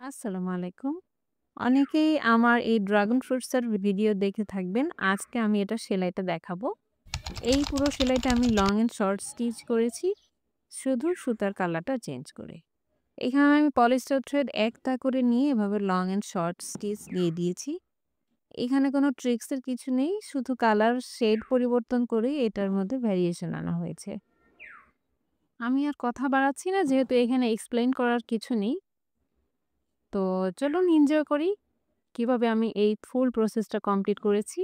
আসসালামু আলাইকুম। অনেকেই আমার এই ড্রাগন ফ্রুটস এর ভিডিও দেখে থাকবেন। আজকে আমি এটা সেলাইটা দেখাবো। এই পুরো সেলাইটা আমি লং অ্যান্ড শর্ট স্টিচ করেছি। শুধু সুতার কালারটা চেঞ্জ করে। এখানে আমি পলিস্টার থ্রেড একটা করে নিয়ে এভাবে লং অ্যান্ড শর্ট স্টিচ দিয়ে দিয়েছি। এখানে কোনো ট্রিক্স এর কিছু নেই। শুধু কালার শেড পরিবর্তন করেই এটার মধ্যে ভেরিয়েশন আনা হয়েছে। আমি আর কথা বাড়াচ্ছি না যেহেতু এখানে এক্সপ্লেইন করার কিছু নেই। তো চলুন এনজয় করি। কিভাবে আমি এই ফুল প্রসেসটা কমপ্লিট করেছি।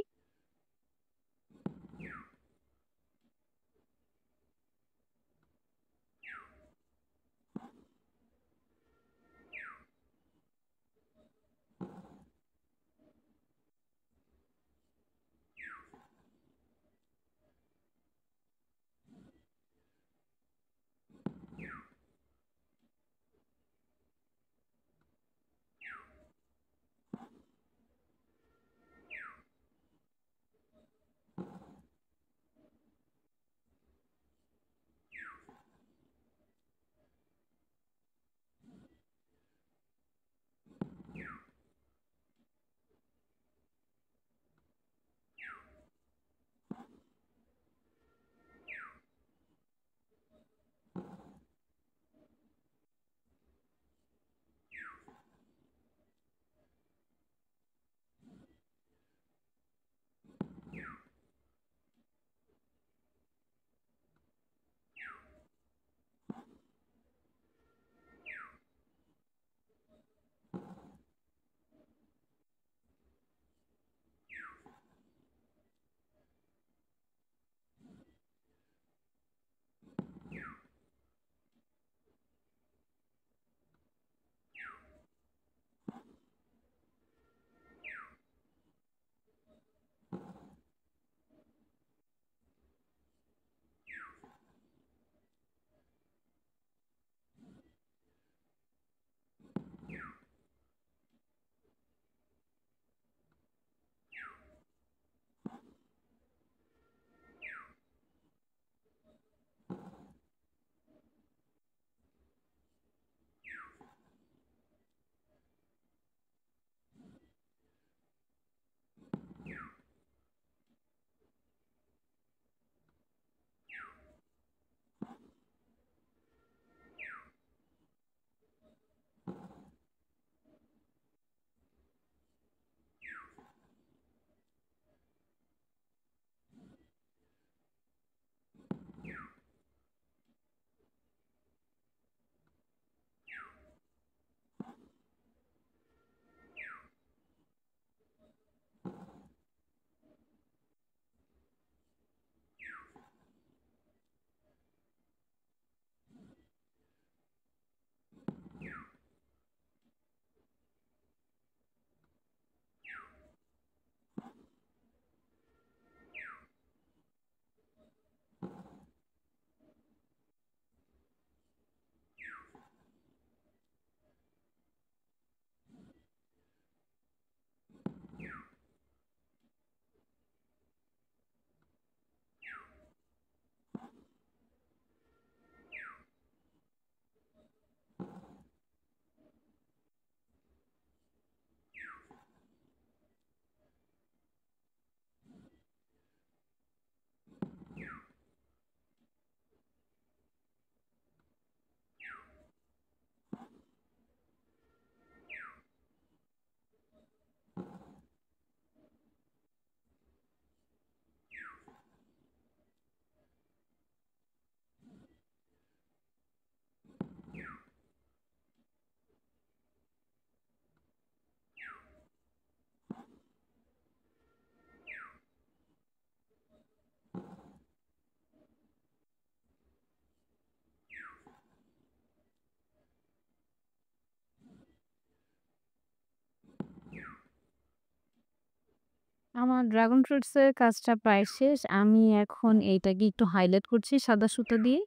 আমার ড্রাগন ফ্রুটস এর কাজটা প্রায় শেষ। আমি এখন এইটাকে একটু হাইলাইট করছি সাদা সুতা দিয়ে।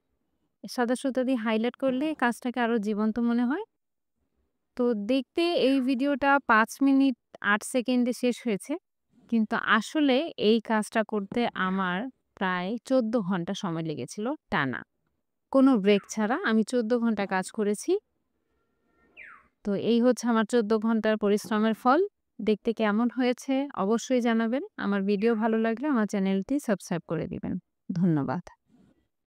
সাদা সুতা দিয়ে হাইলাইট করলে কাজটাকে আরো জীবন্ত মনে হয়। তো দেখতে এই ভিডিওটা ৫ মিনিট ৮ সেকেন্ডে শেষ হয়েছে। কিন্তু আসলে এই কাজটা করতে আমার প্রায় ১৪ ঘন্টা সময় লেগেছিল টানা। কোনো ব্রেক ছাড়া আমি ১৪ ঘন্টা কাজ করেছি। তো এই হচ্ছে আমার ১৪ ঘন্টার পরিশ্রমের ফল। দেখতে কেমন হয়েছে অবশ্যই জানাবেন। আমার ভিডিও ভালো লাগলে আমার চ্যানেলটি সাবস্ক্রাইব করে দিবেন। ধন্যবাদ।